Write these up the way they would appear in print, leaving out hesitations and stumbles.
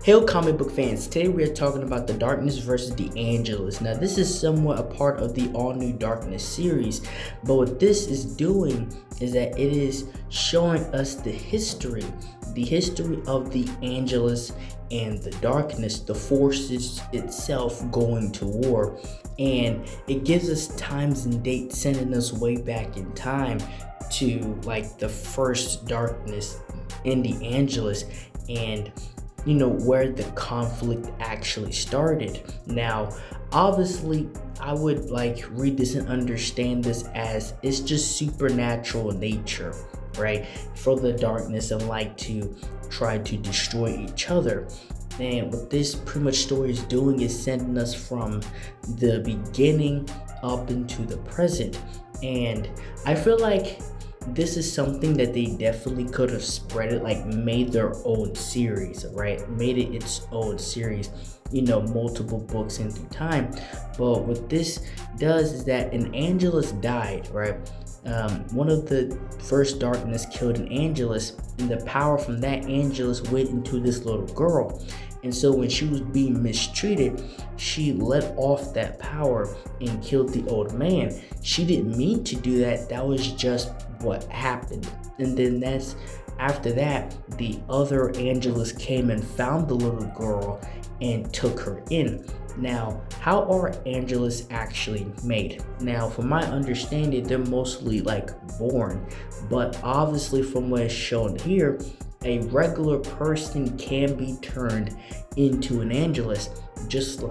Hail comic book fans, today we are talking about the Darkness versus the Angelus. Now this is somewhat a part of the All New Darkness series, but what this is doing is that it is showing us the history of the Angelus and the Darkness, the forces itself going to war. And it gives us times and dates, sending us way back in time to like the first Darkness in the Angelus, and where the conflict actually started. Now obviously I would read this and understand this as it's just supernatural nature, right, for the Darkness and to try to destroy each other. And what this pretty much story is doing is sending us from the beginning up into the present. And I feel like this is something that they definitely could have spread it, made their own series, right? Made it its own series, multiple books in through time. But what this does is that an Angelus died, right? One of the first Darkness killed an Angelus, and the power from that Angelus went into this little girl. And so when she was being mistreated, she let off that power and killed the old man. She didn't mean to do that. That was just what happened. And then after that, the other Angelus came and found the little girl and took her in. Now, how are Angelus actually made? Now, from my understanding, they're mostly born, but obviously from what is shown here, a regular person can be turned into an Angelus, just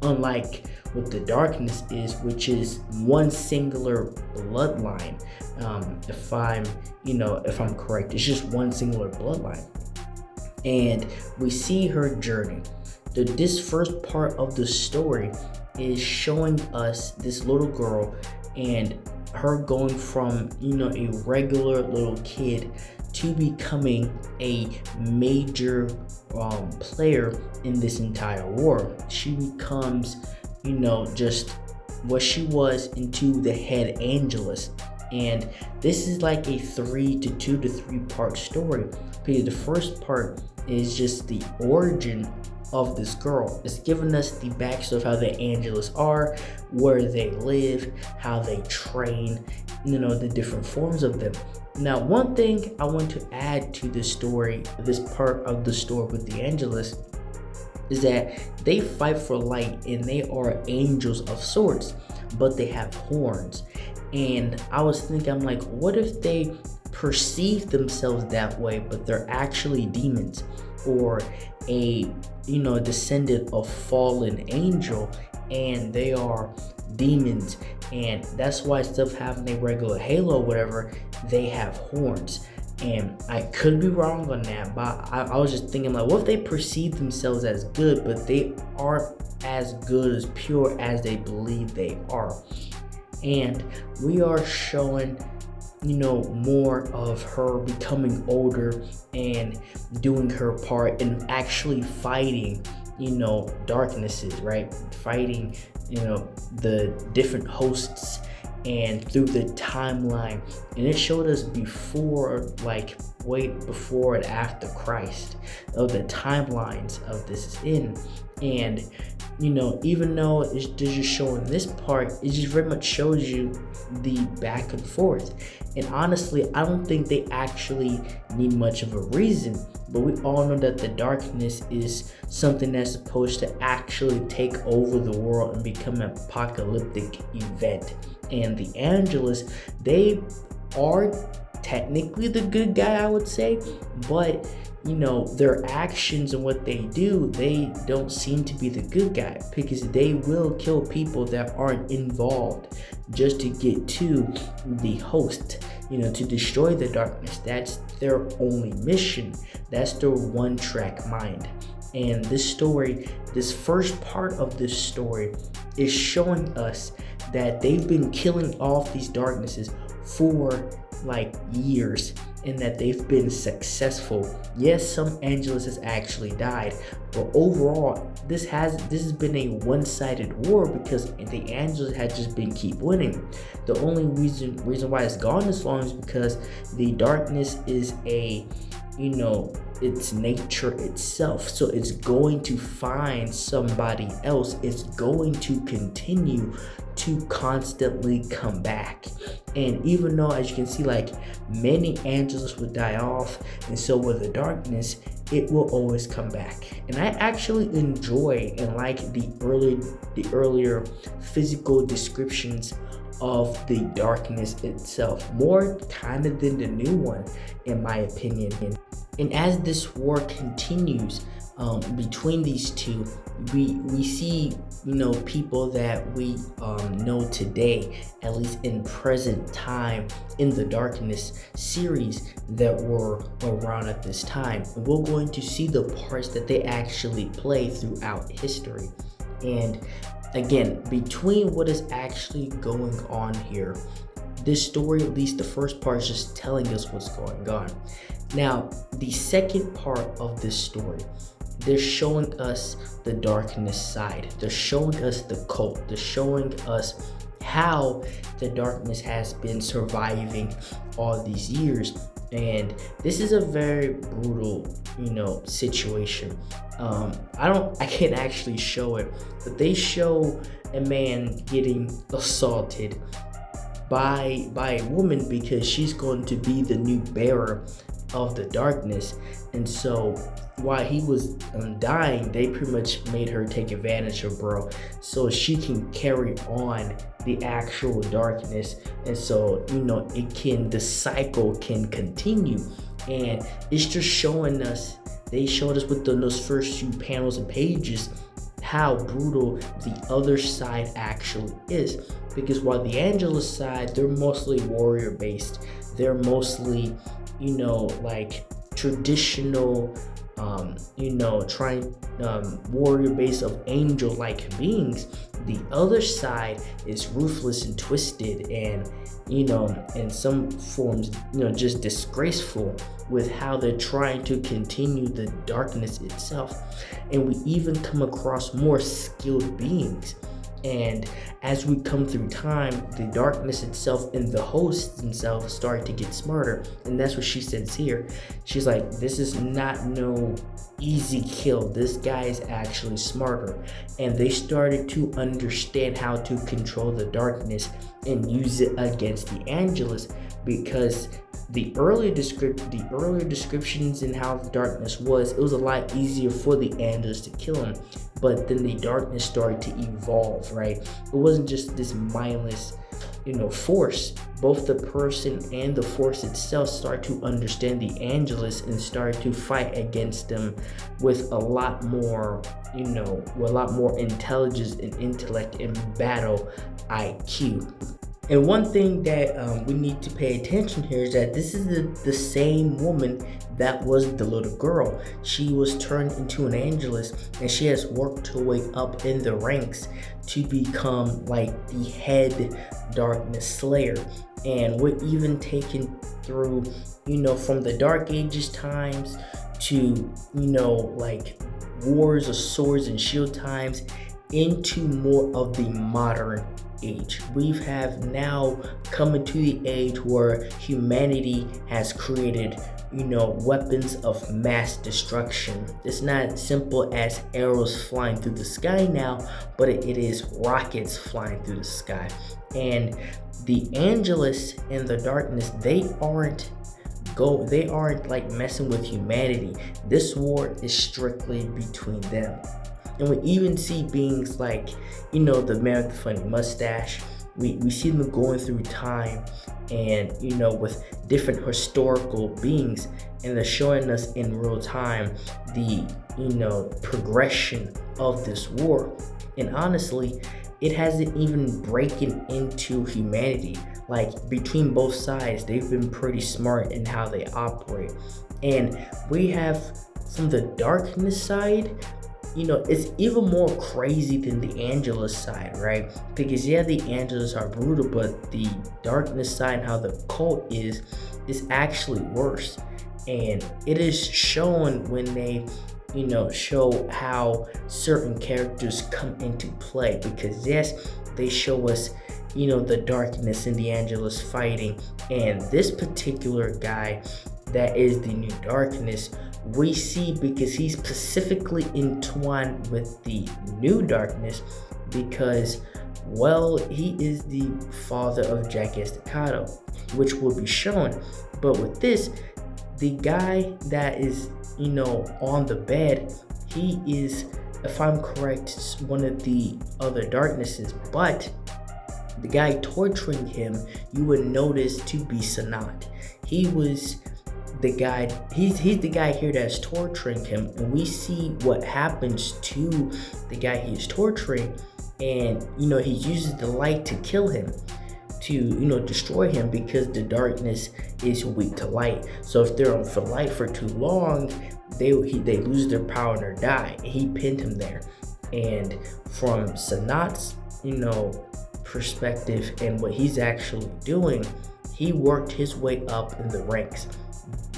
unlike what the Darkness is, which is one singular bloodline. If I'm correct, it's just one singular bloodline. And we see her journey. This first part of the story is showing us this little girl and her going from a regular little kid to becoming a major player in this entire war. She becomes just what she was into the head Angelus. And this is a 2 to 3 part story, because the first part is just the origin of this girl. It's giving us the backstory of how the Angelus are, where they live, how they train, the different forms of them. Now, one thing I want to add to this story, this part of the story with the Angelus, is that they fight for light and they are angels of sorts, but they have horns. And I was thinking, I'm like, what if they perceive themselves that way, but they're actually demons, or a descendant of fallen angel, and they are demons, and that's why instead of having a regular halo or whatever, they have horns. And I could be wrong on that, but I was just thinking, what if they perceive themselves as good, but they aren't as good, as pure as they believe they are. And we are showing more of her becoming older and doing her part and actually fighting darknesses, right? Fighting the different hosts and through the timeline. And it showed us before, way before and after Christ, of the timelines of this is in. And even though it's just showing this part, it just very much shows you the back and forth. And honestly, I don't think they actually need much of a reason, but we all know that the Darkness is something that's supposed to actually take over the world and become an apocalyptic event. And the Angelus, they are technically the good guy, I would say, but their actions and what they do, they don't seem to be the good guy, because they will kill people that aren't involved just to get to the host, to destroy the Darkness. That's their only mission. That's their one-track mind. And this story, this first part of this story, is showing us that they've been killing off these Darknesses for years, and that they've been successful. Yes, some Angelus has actually died, but overall this has been a one-sided war, because the Angelus had just been keep winning. The only reason why it's gone this long is because the Darkness is a its nature itself. So it's going to find somebody else. It's going to continue to constantly come back. And even though, as you can see, like many Angelus would die off, and so with the darkness, it will always come back. And I actually enjoy and like the earlier physical descriptions of the darkness itself, more kind of than the new one, in my opinion. And as this war continues between these two, we see people that we know today, at least in present time, in the Darkness series that were around at this time. And we're going to see the parts that they actually play throughout history. And again, between what is actually going on here, this story, at least the first part, is just telling us what's going on. Now, the second part of this story, they're showing us the darkness side. They're showing us the cult. They're showing us how the darkness has been surviving all these years. And this is a very brutal, situation. I can't actually show it, but they show a man getting assaulted by a woman because she's going to be the new bearer of the darkness. And so while he was dying, they pretty much made her take advantage of bro so she can carry on the actual darkness. And so the cycle can continue. And it's just showing us, they showed us within those first few panels and pages how brutal the other side actually is. Because while the Angelus side, they're mostly warrior based, they're mostly like traditional warrior base of angel-like beings. The other side is ruthless and twisted, and in some forms just disgraceful with how they're trying to continue the darkness itself. And we even come across more skilled beings. And as we come through time, the darkness itself and the hosts themselves start to get smarter. And that's what she says here. She's like, this is not no easy kill. This guy is actually smarter. And they started to understand how to control the darkness and use it against the Angelus, because the earlier descriptions in how the darkness was, it was a lot easier for the Angelus to kill him. But then the darkness started to evolve, right? It wasn't just this mindless, force. Both the person and the force itself start to understand the Angelus and start to fight against them with a lot more, intelligence and intellect and battle IQ. And one thing that we need to pay attention here is that this is the same woman that was the little girl. She was turned into an Angelus, and she has worked her way up in the ranks to become like the head darkness slayer. And we're even taken through, from the Dark Ages times to, like wars of swords and shield times into more of the modern age. We have now come into the age where humanity has created weapons of mass destruction. It's not simple as arrows flying through the sky now, but it is rockets flying through the sky. And the Angelus and the darkness, they aren't like messing with humanity. This war is strictly between them. And we even see beings like, the man with the funny mustache. We see them going through time and, with different historical beings, and they're showing us in real time the, progression of this war. And honestly, it hasn't even breaking into humanity. Like between both sides, they've been pretty smart in how they operate. And we have from the darkness side, it's even more crazy than the Angelus side, right? Because the Angelus are brutal, but the darkness side, how the cult is actually worse. And it is shown when they, show how certain characters come into play. Because yes, they show us, the darkness and the Angelus fighting. And this particular guy, that is the new darkness, we see, because he's specifically entwined with the new darkness, because, well, he is the father of Jack Estacado, which will be shown. But with this, the guy that is, on the bed, he is, if I'm correct, one of the other darknesses, but the guy torturing him, you would notice to be Sanat. He was the guy, he's the guy here that's torturing him, and we see what happens to the guy he is torturing, and he uses the light to kill him, to destroy him, because the darkness is weak to light. So if they're on for light for too long, they lose their power or die. And he pinned him there. And from Sanat's perspective and what he's actually doing, he worked his way up in the ranks.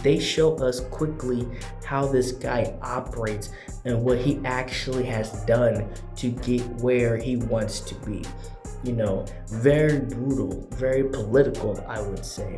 They show us quickly how this guy operates and what he actually has done to get where he wants to be. Very brutal, very political, I would say.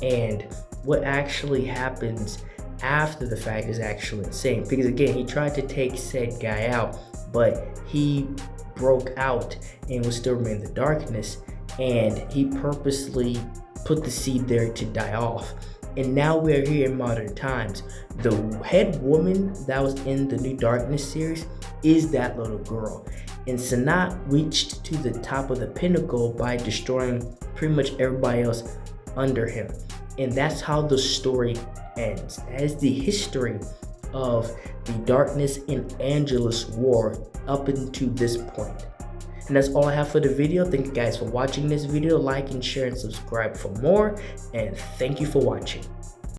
And what actually happens after the fact is actually insane, because again, he tried to take said guy out, but he broke out and was still remain in the darkness, and he purposely put the seed there to die off. And now we're here in modern times. The head woman that was in the New Darkness series is that little girl. And Sanat reached to the top of the pinnacle by destroying pretty much everybody else under him. And that's how the story ends. As the history of the Darkness and Angelus war up until this point. And that's all I have for the video. Thank you guys for watching this video. Like and share and subscribe for more. And thank you for watching.